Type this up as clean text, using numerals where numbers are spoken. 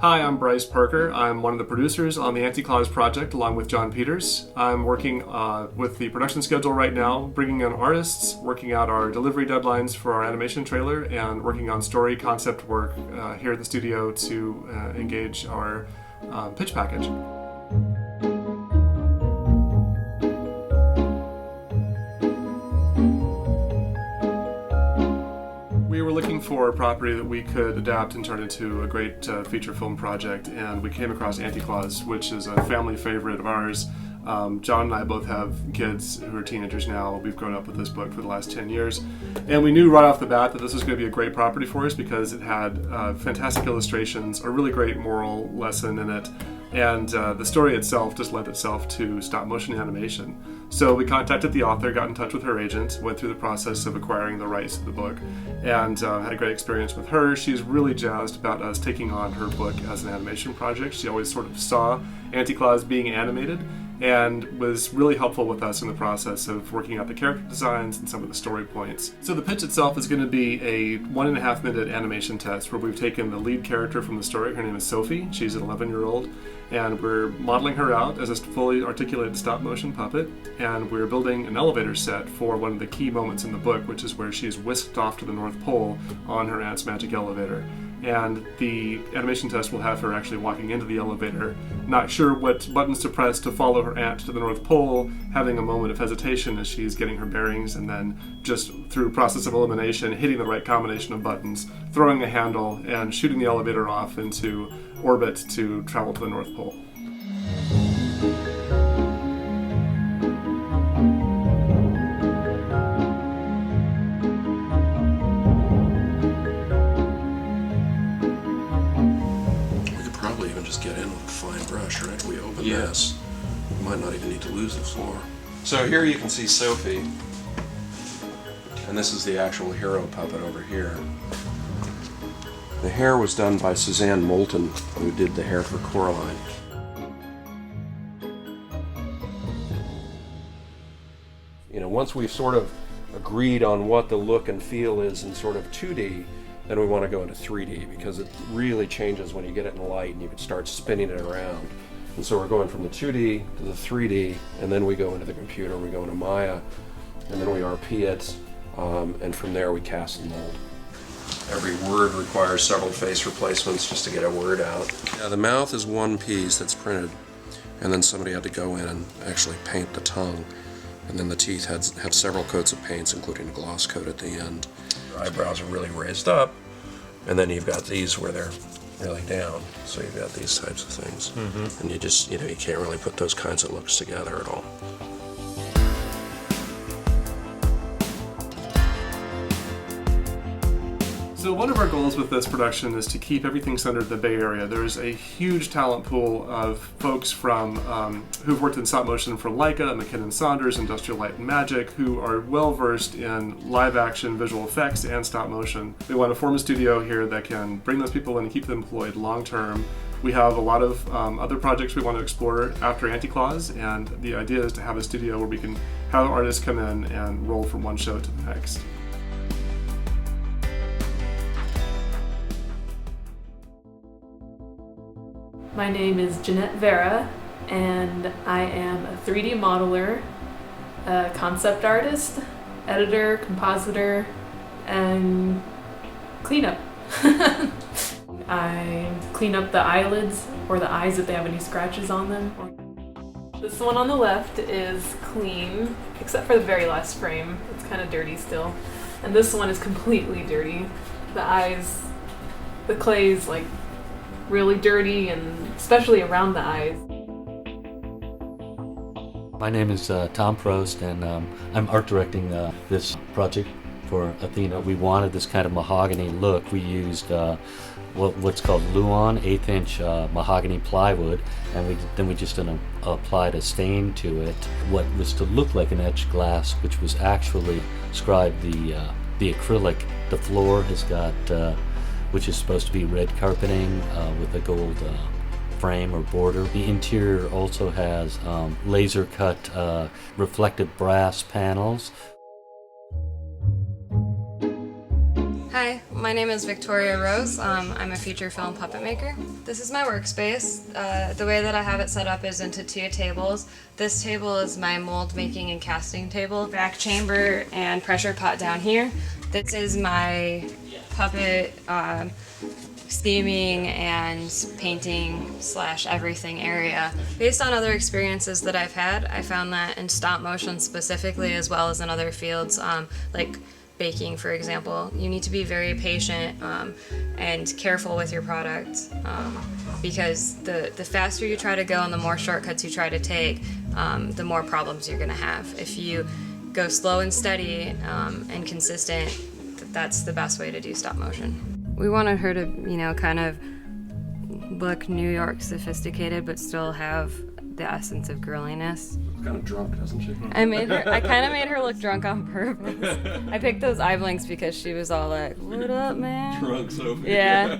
Hi, I'm Bryce Parker. I'm one of the producers on the Auntie Claus project along with John Peters. I'm working with the production schedule right now, bringing in artists, working out our delivery deadlines for our animation trailer, and working on story concept work here at the studio to engage our pitch package. We were looking for a property that we could adapt and turn into a great feature film project, and we came across Auntie Claus, which is a family favorite of ours. John and I both have kids who are teenagers now. We've grown up with this book for the last 10 years. And we knew right off the bat that this was going to be a great property for us because it had fantastic illustrations, a really great moral lesson in it, and the story itself just lent itself to stop motion animation. So we contacted the author, got in touch with her agent, went through the process of acquiring the rights to the book, and had a great experience with her. She's really jazzed about us taking on her book as an animation project. She always sort of saw Auntie Claus being animated and was really helpful with us in the process of working out the character designs and some of the story points. So the pitch itself is going to be a 1.5 minute animation test where we've taken the lead character from the story. Her name is Sophie. She's an 11-year-old, and we're modeling her out as a fully articulated stop motion puppet, and we're building an elevator set for one of the key moments in the book, which is where she's whisked off to the North Pole on her aunt's magic elevator. And the animation test will have her actually walking into the elevator, not sure what buttons to press to follow her aunt to the North Pole, having a moment of hesitation as she's getting her bearings, and then just through process of elimination, hitting the right combination of buttons, throwing a handle, and shooting the elevator off into orbit to travel to the North Pole. Just get in with a fine brush, right? We open this. We might not even need to lose the floor. So here you can see Sophie, and this is the actual hero puppet over here. The hair was done by Suzanne Moulton, who did the hair for Coraline. You know, once we've sort of agreed on what the look and feel is in sort of 2D, then we want to go into 3D because it really changes when you get it in light and you can start spinning it around. And so we're going from the 2D to the 3D, and then we go into the computer, we go into Maya, and then we RP it, and from there we cast and mold. Every word requires several face replacements just to get a word out. Yeah, the mouth is one piece that's printed, and then somebody had to go in and actually paint the tongue. And then the teeth have several coats of paints, including a gloss coat at the end. Your eyebrows are really raised up, and then you've got these where they're really down. So you've got these types of things. Mm-hmm. And you just, you can't really put those kinds of looks together at all. So one of our goals with this production is to keep everything centered in the Bay Area. There's a huge talent pool of folks from who've worked in stop motion for Laika, Mackinnon Saunders, Industrial Light and Magic, who are well versed in live action visual effects and stop motion. We want to form a studio here that can bring those people in and keep them employed long term. We have a lot of other projects we want to explore after Auntie Claus, and the idea is to have a studio where we can have artists come in and roll from one show to the next. My name is Jeanette Vera, and I am a 3D modeler, a concept artist, editor, compositor, and cleanup. I clean up the eyelids or the eyes if they have any scratches on them. This one on the left is clean, except for the very last frame. It's kind of dirty still. And this one is completely dirty. The eyes, the clay is like really dirty, and especially around the eyes. My name is Tom Prost, and I'm art directing this project for Athena. We wanted this kind of mahogany look. We used what's called Luan 1/8-inch mahogany plywood, and then we just applied a stain to it. What was to look like an etched glass, which was actually scribed the acrylic. The floor has got which is supposed to be red carpeting with a gold frame or border. The interior also has laser cut reflective brass panels. Hi, my name is Victoria Rose. I'm a feature film puppet maker. This is my workspace. The way that I have it set up is into 2 tables. This table is my mold making and casting table. Back chamber and pressure pot down here. This is my puppet theming and painting / everything area. Based on other experiences that I've had, I found that in stop motion specifically, as well as in other fields, like baking, for example, you need to be very patient and careful with your product, because the faster you try to go and the more shortcuts you try to take, the more problems you're going to have. If you go slow and steady and consistent, that's the best way to do stop motion. We wanted her to, kind of look New York sophisticated, but still have the essence of girliness. Kind of drunk, doesn't she? I kind of made her look drunk on purpose. I picked those eye blinks because she was all like, "What up, man?" Drunk Sophie. Yeah.